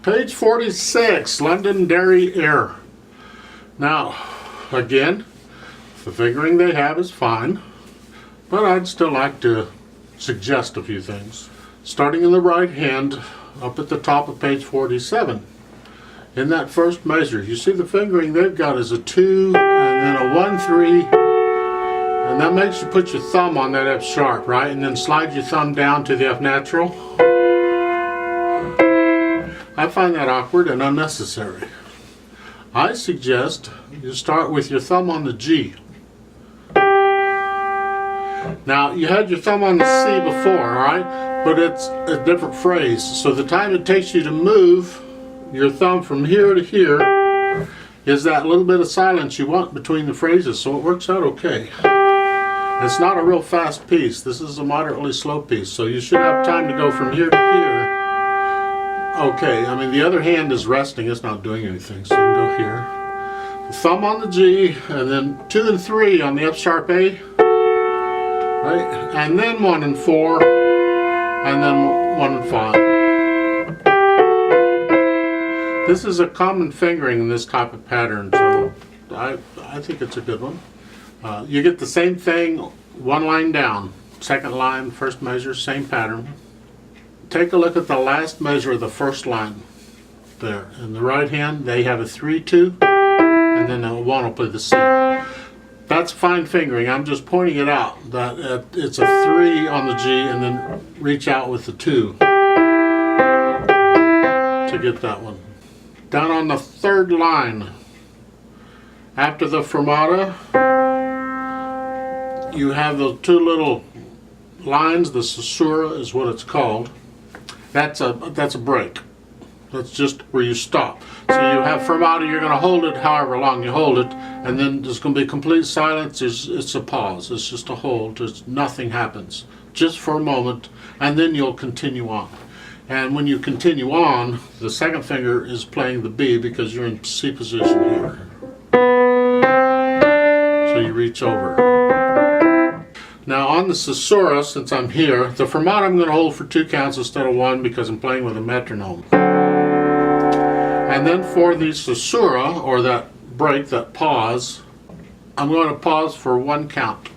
Page 46, Londonderry Air. Now, again, the fingering they have is fine, but I'd still like to suggest a few things. Starting in the right hand, up at the top of page 47. In that first measure, you see the fingering they've got is a 2 and then a 1, 3, and that makes you put your thumb on that F sharp, right? And then slide your thumb down to the F natural. I find that awkward and unnecessary. I suggest you start with your thumb on the G. Now, you had your thumb on the C before, alright? But it's a different phrase. So the time it takes you to move your thumb from here to here is that little bit of silence you want between the phrases, so it works out okay. It's not a real fast piece. This is a moderately slow piece, so you should have time to go from here to here. Okay, I mean the other hand is resting, it's not doing anything, so you can go here. The thumb on the G, and then 2 and 3 on the F sharp A, right? And then 1 and 4, and then 1 and 5. This is a common fingering in this type of pattern, so I think it's a good one. You get the same thing, one line down, second line, first measure, same pattern. Take a look at the last measure of the first line there. In the right hand, they have a 3, 2, and then the 1 will play the C. That's fine fingering. I'm just pointing it out that it's a 3 on the G and then reach out with the 2 to get that one. Down on the third line, after the fermata, you have the 2 little lines. The caesura is what it's called. That's a break. That's just where you stop. So you have fermata, you're going to hold it however long you hold it, and then there's going to be complete silence. It's a pause. It's just a hold. Nothing happens. Just for a moment, and then you'll continue on. And when you continue on, the second finger is playing the B because you're in C position here. So you reach over. Now on the caesura, since I'm here, the fermata I'm going to hold for 2 counts instead of 1 because I'm playing with a metronome. And then for the caesura, or that break, that pause, I'm going to pause for 1 count.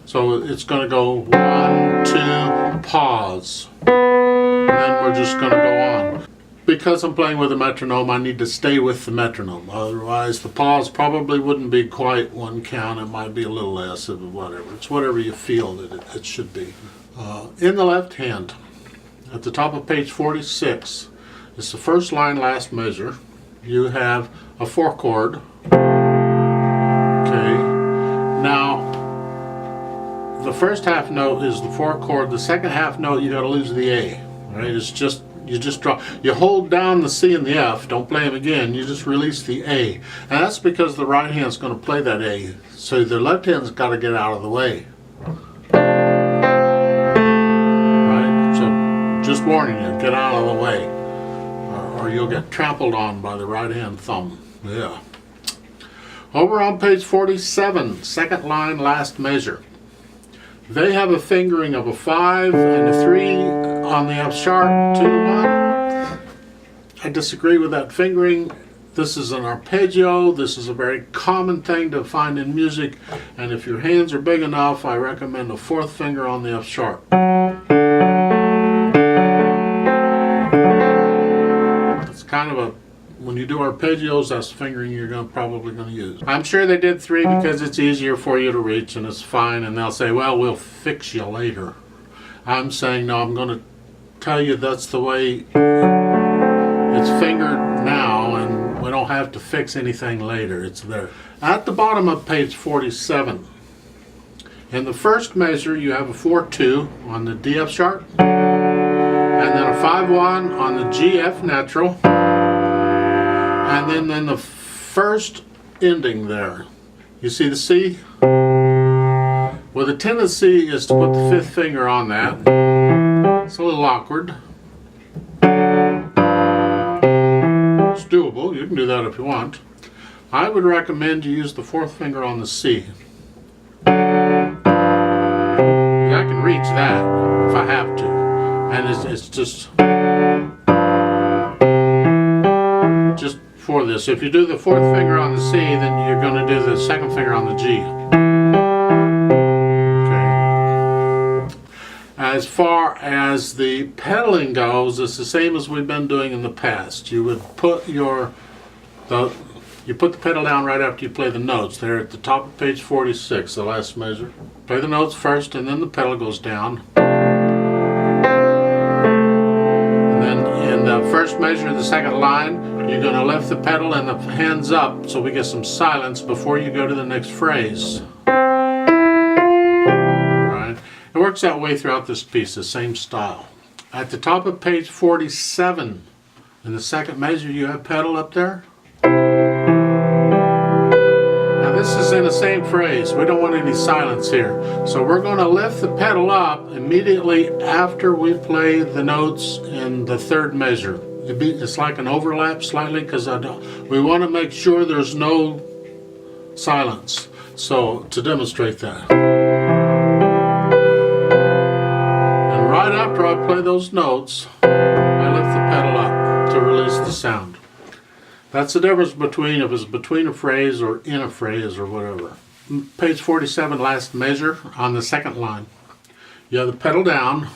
So it's going to go 1, 2, pause. And then we're just going to go on. Because I'm playing with a metronome, I need to stay with the metronome. Otherwise, the pause probably wouldn't be quite 1 count. It might be a little less of whatever. It's whatever you feel that it should be. In the left hand, at the top of page 46, it's the first line, last measure. You have a 4 chord. Okay. Now, the first half note is the 4 chord. The second half note, you got to lose the A. Right? It's just. You just drop, you hold down the C and the F, don't play them again, you just release the A. And that's because the right hand's going to play that A. So the left hand's got to get out of the way. Right? So just warning you, get out of the way. Or you'll get trampled on by the right hand thumb. Yeah. Over on page 47, second line, last measure. They have a fingering of a 5 and a 3 on the F sharp, 2 to 1. I disagree with that fingering. This is an arpeggio. This is a very common thing to find in music. And if your hands are big enough, I recommend a 4th finger on the F sharp. It's kind of a, when you do arpeggios, that's the fingering you're probably going to use. I'm sure they did 3 because it's easier for you to reach and it's fine, and they'll say, well, we'll fix you later. I'm saying, no, I'm going to tell you that's the way it's fingered now, and we don't have to fix anything later. It's there. At the bottom of page 47, in the first measure, you have a 4-2 on the D F sharp, and then a 5-1 on the G F natural. And then the first ending there, you see the C? Well, the tendency is to put the 5th finger on that. It's a little awkward. It's doable. You can do that if you want. I would recommend you use the 4th finger on the C. I can reach that if I have to. And it's just... for this. If you do the fourth finger on the C, then you're going to do the second finger on the G. Okay. As far as the pedaling goes, it's the same as we've been doing in the past. You would put you put the pedal down right after you play the notes. There at the top of page 46, the last measure. Play the notes first, and then the pedal goes down. And then in the first measure of the second line, you're going to lift the pedal and the hands up so we get some silence before you go to the next phrase. Right? It works that way throughout this piece, the same style. At the top of page 47, in the second measure, you have pedal up there. This is in the same phrase. We don't want any silence here. So we're going to lift the pedal up immediately after we play the notes in the third measure. It's like an overlap slightly because we want to make sure there's no silence. So to demonstrate that. And right after I play those notes, I lift the pedal up to release the sound. That's the difference between if it's between a phrase or in a phrase or whatever. Page 47, last measure on the second line. You have the pedal down.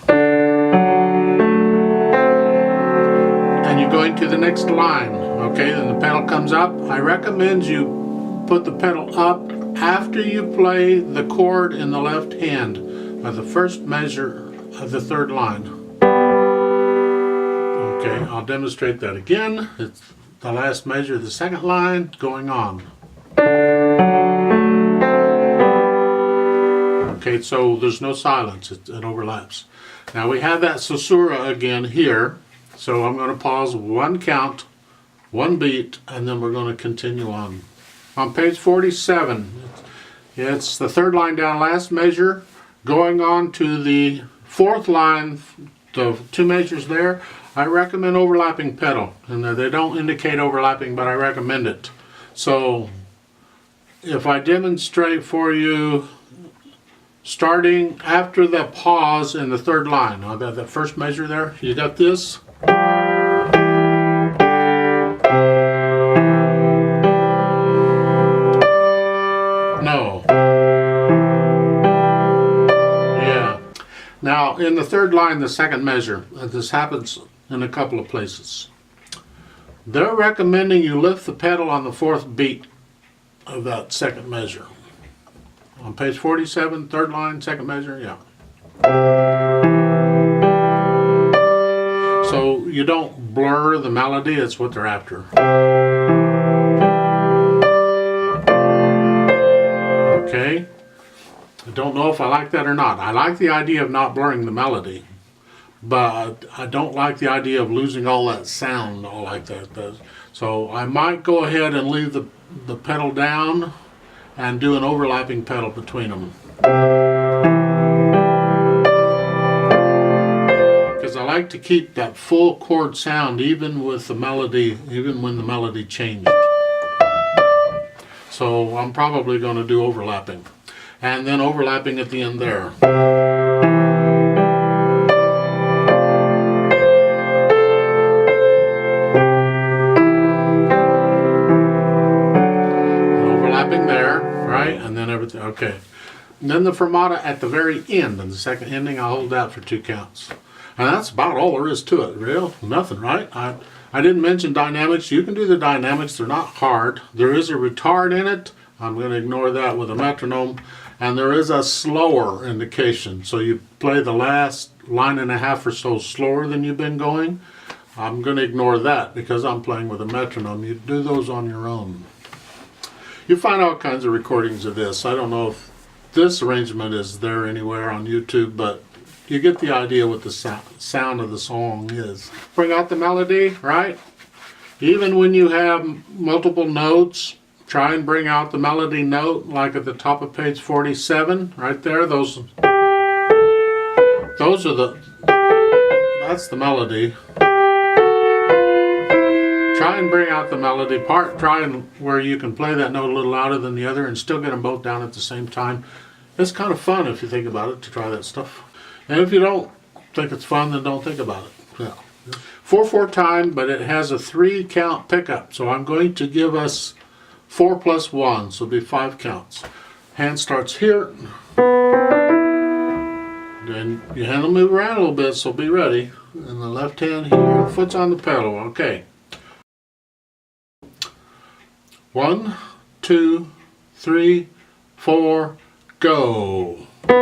And you're going to the next line. Okay, then the pedal comes up. I recommend you put the pedal up after you play the chord in the left hand of the first measure of the third line. Okay, I'll demonstrate that again. It's the last measure of the second line going on. Okay, so there's no silence, it overlaps. Now we have that susura again here, so I'm going to pause one count, one beat, and then we're going to continue on. On page 47, it's the third line down, last measure, going on to the fourth line, the two measures there. I recommend overlapping pedal, and they don't indicate overlapping, but I recommend it. So if I demonstrate for you starting after the pause in the third line, the first measure there, you got this. No. Yeah. Now in the third line, the second measure, this happens in a couple of places. They're recommending you lift the pedal on the fourth beat of that second measure. On page 47, third line, second measure, yeah. So you don't blur the melody, it's what they're after. Okay? I don't know if I like that or not. I like the idea of not blurring the melody, but I don't like the idea of losing all that sound all like that does. So I might go ahead and leave the pedal down and do an overlapping pedal between them. Because I like to keep that full chord sound even with the melody, even when the melody changed. So I'm probably going to do overlapping. And then overlapping at the end there. Okay, and then the fermata at the very end, and the second ending I'll hold out for two counts. And that's about all there is to it, real nothing, right? I didn't mention dynamics. You can do the dynamics, they're not hard. There is a retard in it. I'm going to ignore that with a metronome. And there is a slower indication. So you play the last line and a half or so slower than you've been going. I'm going to ignore that because I'm playing with a metronome. You do those on your own. You find all kinds of recordings of this. I don't know if this arrangement is there anywhere on YouTube, but you get the idea what the sound of the song is. Bring out the melody, right? Even when you have multiple notes, try and bring out the melody note, like at the top of page 47, right there. Those are that's the melody. Try and bring out the melody part. Try and where you can play that note a little louder than the other and still get them both down at the same time. It's kind of fun if you think about it to try that stuff. And if you don't think it's fun, then don't think about it. Yeah, 4/4 time, but it has a 3 count pickup. So I'm going to give us 4 plus 1, so it'll be 5 counts. Hand starts here. Then your hand will move around a little bit, so be ready. And the left hand here, foot's on the pedal. Okay. 1, 2, 3, 4, go. 2,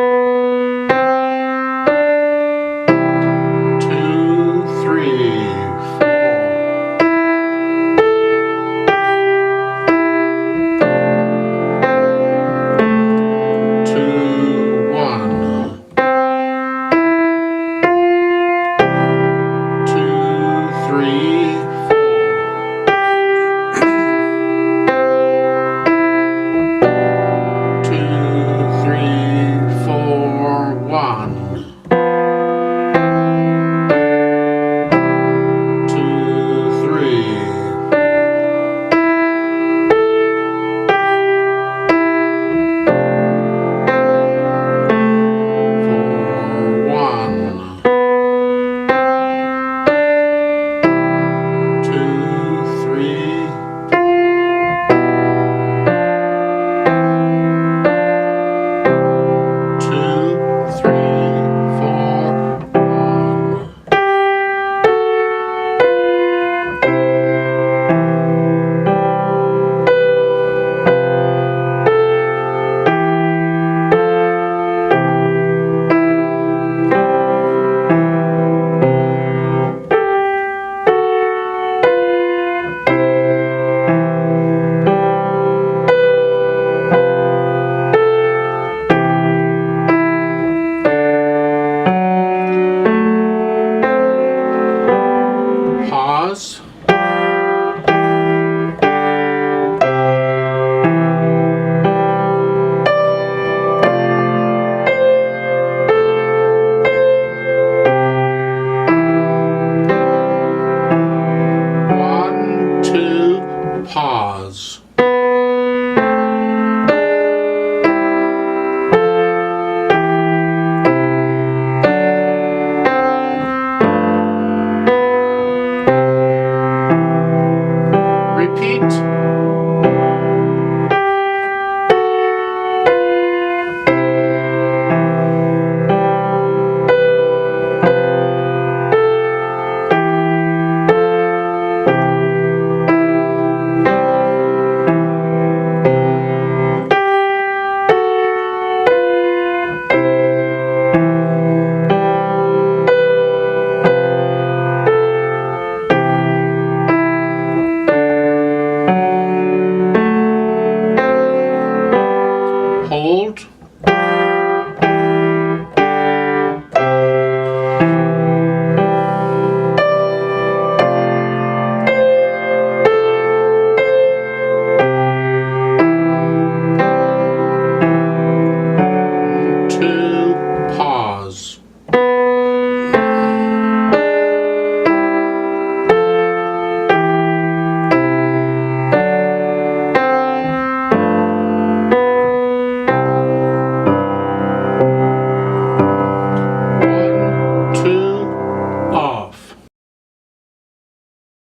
3, 2, 1. 2, 3, 4. 1. 2, 3. 4, 1. 2, 3. 2, 3, 4, 1. Pause.